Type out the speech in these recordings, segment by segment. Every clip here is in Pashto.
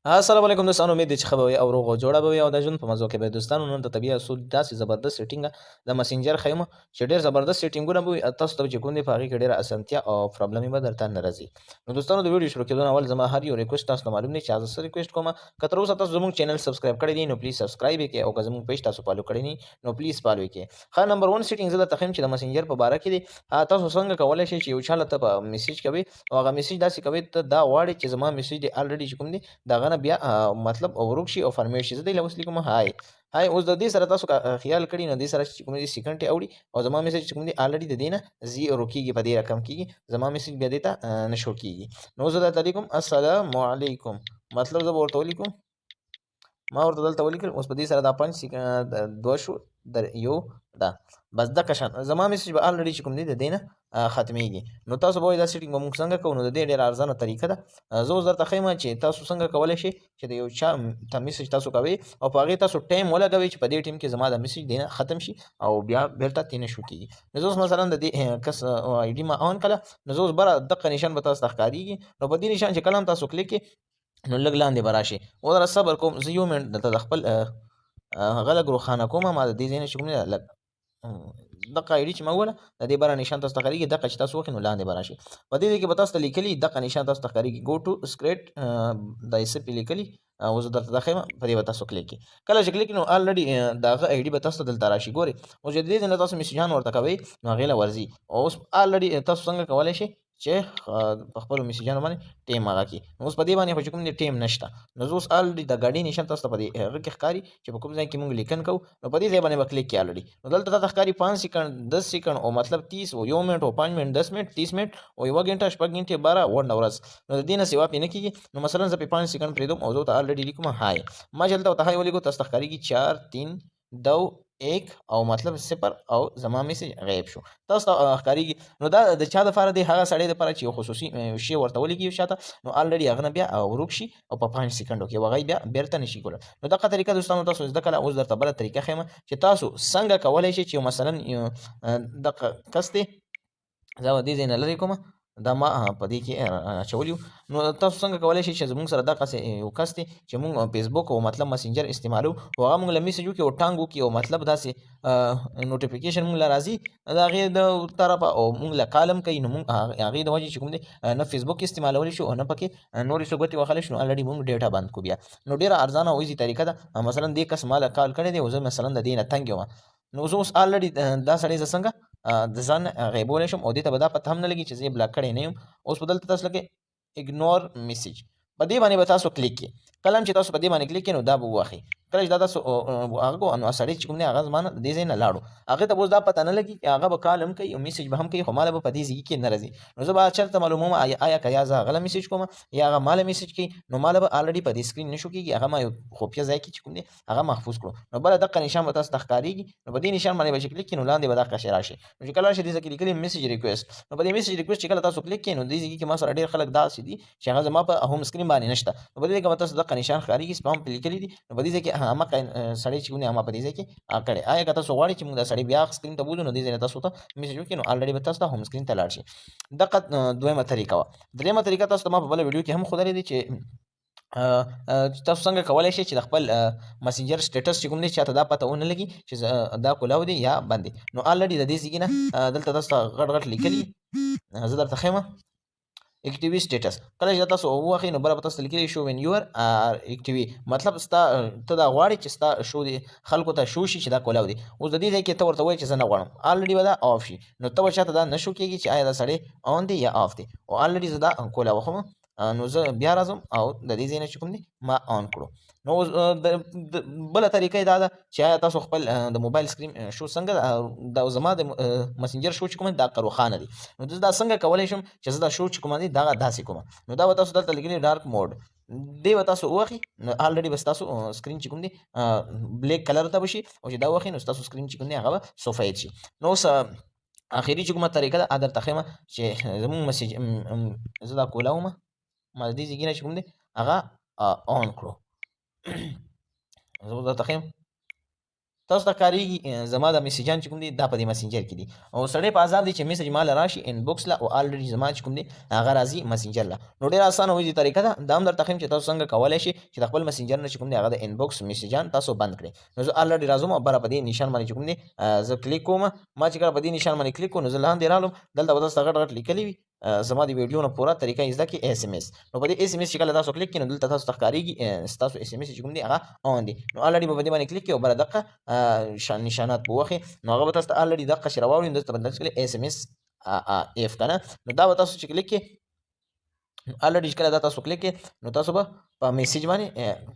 السلام علیکم دوستانو، امید دی چې ښه به وئ او روغ او جوړه به وئ او د ژوند په مزو کې به دوستانو نن د طبیعي اصول داسې زبردست سیټینګ د مسنجر ښیم چې ډېر زبردست سیټینګونه به وي. تاسو ته چې کوم دی په هغې کې ډېره اسانتیا او پرابلمې به درته نه راځي. نو دوستانو د ویډیو شروع کېدو نه اول زما هر یو ریکویسټ تاسو ته معلوم دی چې زه څه ریکویسټ کوم. که تر اوسه تاسو زموږ چینل سبسکرایب کړی دی نو پلیز سبسکرایب یې کړئ او که زموږ پیج تاسو فالو کړی نه نو پلیز فالو یې کړئ. ښه نمبر 1 سیټینګ زه درته ښیم چې د مسنجر په باره کې دی. تاسو څنګه کولی شئ چې یو چا ته په میسیج کوئ او هغه میسیج داسې کوئ ته دا غواړئ چې زما میسیج دی الریډي چې کوم دی د هغه نه بیا مطلب ورک شي او فارمیټ شي. زه دی له اوس لیکم هاي اوس د دې سره تاسو خیال کړئ نو دې سره چې کوم دي سیکنډ اوړي او زما میسج چې کوم دي الریډي د دې نه زیرو کېږي، په دې رقم کېږي، زما میسج بیا دې ته نه شو کېږي. نو زه درته لیکم السلام علیکم، مطلب زه به ورته ولیکم، ما ورته دلته ولیکل. اوس په دې سره دا 5 2 شو در یو دا بس دغه شان زما میسج به الریډي چې کوم دی د دې نه ختمیږي. نو تاسو به وایئ دا سیټینګ به موږ څنګه کوو؟ نو د دې ډېره ارزانه طریقه ده. زه اوس درته ښیم چې تاسو څنګه کولی شئ چې د یو چا ته میسج تاسو کوئ او په هغې تاسو ټایم ولګوئ چې په دې ټایم کې زما د میسج دی نه ختم شي او بیا بیرته ترې نه شو کېږي. نو زه اوس مثلا د دې کس آی ډي ما آن کړه، نو زه اوس بره دغه نشان به تاسو ته ښکارېږي. نو په دې نشان چې کله هم تاسو کلیک کړئ نو لږ لاندې به راشي. ولره صبر کوم، زه یو منټ دلته د خپل هغه لږ روښانه کوم. ما د دې ځای نه چې کوم دی لږ دغه آی ډي چې ما وویله د دې بره نشان تاسو ته ښکارېږي، دغه چې تاسو وکړئ نو لاندې به راشي. په دې ځای کې به تاسو ته لیکلي دغه نشان تاسو ته ښکارېږي ګو ټو سکریټ دا یې څه پې لیکلي. اوس زه درته دا ښیم، په دې به تاسو کلیک کړئ. کله چې کلیک کړئ نو الریډي د هغه آی ډي به تاسو ته دلته راشي. ګورئ اوس چې د دې ځای نه تاسو میسجان ورته کوئ نو هغې له ورځي. اوس الریډي تاسو څنګه کولی شئ چې په خپلو میسجانو باندې ټیم هغه کړي. نو اوس په دې باندې خو چې کوم دی ټیم نشته. نو زه اوس الریډي د ګاډي نشان تاسو ته په دې هغه کې ښکاري چې په کوم ځای کې موږ لیکن کوو. نو په دې ځای باندې به کلیک کړئ الریډي. نو دلته تاته ښکاري 5 سیکنډ 10 سیکنډ او مطلب 30 او 1 منټ او 5 منټ 10 منټ 30 منټ او 1 غنټه 6 غنټې 12 ونډه ورځ. نو د دې نه سیوا پې نه کېږي. نو مثلا زه پې 5 سیکنډ پرېږدم او زه ورته الریډي لیکم هاي. ما چې دلته ورته هاي ولیکو تاسو ته ښکارېږي 4 3 2 1 او مطلب 0 او زما میسج غیب شو. تاسو ته ښکارېږي. نو دا د چا دپاره دی؟ هغه سړی دپاره چې یو خصوصي شی ورته ولیکي یو چاته نو الریډي هغه نه بیا ورک شي او په 5 سیکنډو کې هغه بیا بیرته نشي کولی. نو دغه طریقه دوستانو تاسو زده کړه. اوس درته بله طریقه ښیم چې تاسو څنګه کولی شئ چې مثلا دغه کس دی زه به دې ځای نه لرې کوم، دا ما په دې کې اچولی وو. نو تاسو څنګه کولی شئ چې زموږ سره دغسې یو کس دی چې موږ فیسبوک او مطلب مسنجر استعمالو او هغه موږ له میسج وکړي او ټانګ وکړي او مطلب داسې نوټیفیکیشن موږ له راځي د هغې د طرفه او موږ له کال هم کوي. نو موږ هغې د وجې چې کوم دی نه فیسبوک استعمالولی شو او نه پکې نورې څه ګوتې وهلی شو. نو الریډي موږ ډېټا بند کړو بیا. نو ډېره ارزانه او ایزي طریقه ده. مثلا دې کس ما له کال کړی دی او زه مثلا د دې نه تنګ یم. نو زه اوس الریډي دا سړی زه څنګه د ځان غیبولی شم او دې ته به دا پته هم نه لګي چې زه یې بلاک کړی نه یم. اوس به دلته تاسو لکه اګنور میسج په دې باندې به تاسو کلیک کړئ. کله هم چې تاسو په دې باندې کلیک کړئ نو دا به وواخلئ. کله چې دا تاسو هغه کو نو سړی چې کوم دی هغه زما نه د دې ځای نه لاړو، هغې ته به اوس دا پته نه لګي چې هغه به کال هم کوي او میسج به هم کوي خو ما له به په دې ځای کې نه راځي. نو زه به چېرته معلوموم آیا که یا زه هغه له میسج کوم یا هغه ما له میسج کوي نو ما له به الریډي په دې سکرین نه شو کېږي. هغه ما یو خفیه ځای کې چې کوم دی هغه محفوظ کړو. نو بله دغه نشان به تاسو ته ښکارېږي. نو په دې نشان باندې به چې کلیک کړئ نو لاندې به دغه شی راشي. نو چې کله راشي دې ځای کې لیکلي میسج ریکویسټ. نو په دې میسج ریکویسټ چې کله تاسو کلیک کړئ نو دې ځای کې ما سره ډېر خلک داسې دي چې هغه زما په هوم سکرین باندې نشته. نو په دې ځای کې به تاسو دغه نشان ښکارېږي سپام پې لیکلي دي. نو په دې ځای کې همغه سړی چې کوم دی هغه په دې ځای کې کړی. آیا که تاسو غواړئ چې موږ دا سړی بیا سکرین ته بوځو نو دې ځای نه تاسو ته میسج وکړئ نو الریډي به تاسو ته هوم سکرین ته لاړ شي. دغه دویمه طریقه وه. درېیمه طریقه تاسو ته ما په بله ویډیو کې هم ښودلې دي چې تاسو څنګه کولی شئ چې د خپل مسنجر سټیټس چې کوم دی چاته دا پته ونه لګي چې دا کولاو دی یا بند دی. نو الریډي د دې ځای نه دلته تاسو ته غټ غټ لیکلي زه درته ښیم اکټیوي سټیټس. کله چې تاسو ووهئ نو بله به تاسو ته لیکلي شو وین یور آر اکټیوي، مطلب ستا ته دا غواړې چې ستا شو دی خلکو ته شو شي چې دا کولاو دی. اوس د دې ځای کې ته ورته وایې چې زه نه غواړم، الریډي به دا آف شي. نو ته به چاته دا نه شو کېږي چې آیا دا سړی آن دی یا آف دی. او الریډي زه دا کولاوه خو نو زه بیا راځم او د دې ځای نه چې کوم دی ما آن کړو. نو بله طریقه یې دا ده چې آیا تاسو خپل د موبایل سکرین شو څنګه دا زما د مسنجر شو چې کوم دی دا که روښانه دی. نو زه دا څنګه کولی شم چې زه دا شو چې کومه دی دغه داسې کومه. نو دا به تاسو دلته لیکلي ډارک موډ دې به تاسو ووهئ نو الریډي به ستاسو سکرین چې کوم دی بلیک کلر ته به شي او چې دا ووهئ نو ستاسو سکرین چې کوم دی هغه به سفید شي. نو اوس اخري چې کومه طریقه ده درته ښیم چې زموږ مسیج زه دا کولاومه ما د دې ځای نه چې کوم دی هغه آن کړو. زه به درته ښیم تاسو ته ښکارېږي زما د میسیجان چې کوم دي دا په دې مسنجر کې دي او سړی په آزاد دی چې میسج ماله راشي انبوکس له او الریډي زما چې کوم دی هغه راځي مسنجر له نو ډېره اسانه وایي طریقه ده دا هم درته ښیم چې تاسو څنګه کولی شئ چې د خپل مسنجر نه چې کوم دی هغه د انبوکس میسیجان تاسو بند کړئ نو زه الریډي راځم او بره په دې نشان باندې چې کوم دی زه کلیک کوم ما چې کله په دې نشان باندې کلیک کوم نو زه لاندې رالم دلته به تاسو ته غټ غټ لیکلي وي زما د ویډیو نه پوره طریقه یې زده کړئ اس ام اس نو په دې اس ام اس چې کله تاسو کلیک کړئ نو دلته تاسو ته ښکارېږي ستاسو اس ام اس چې کوم دی هغه اون دی نو الریډي به په دې باندې کلیک کړئ او بله دقه نشانات به ووهئ نو هغه به تاسو ته الریډي دقه چې راواړي نو دلته به درته لیکلي اس ام اس اف که نه نو دا به تاسو چې کلیک کړئ الریډي چې کله دا تاسو کلیک کړئ نو تاسو به په میسج باندې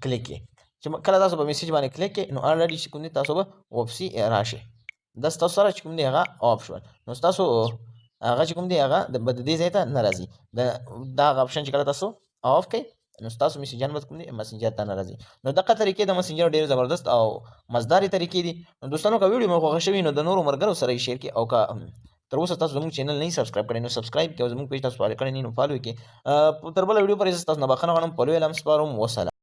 کلیک کړئ چې کله تاسو په میسج باندې کلیک کړئ نو الریډي چې کوم دی تاسو به واپسي راشئ دا ستاسو سره چې کوم دی هغه آف شول نو ستاسو هغه چې کوم دی هغه د دې ځای ته نه راځي دا هغه اپشن چې کله تاسو آف کړئ نو ستاسو میسیجان به کوم دی مسنجر ته نه راځي نو دغه طریقې د مسنجر ډېر زبردست او مزداري طریقې دي نو دوستانو که ویډیو مو خوښه شوي نو د نورو ملګرو سره یې شیر کړئ او که تر اوسه تاسو زموږ چینل نه سبسکرایب کړئ نو سبسکرایب کړئ او زموږ پیج تاسو فالو کړئ نه نو فالو یې کړئ تر بله ویډیو پورې زه ستاسو نه بخښنه غواړم فالو یې لا هم سپارم وسلام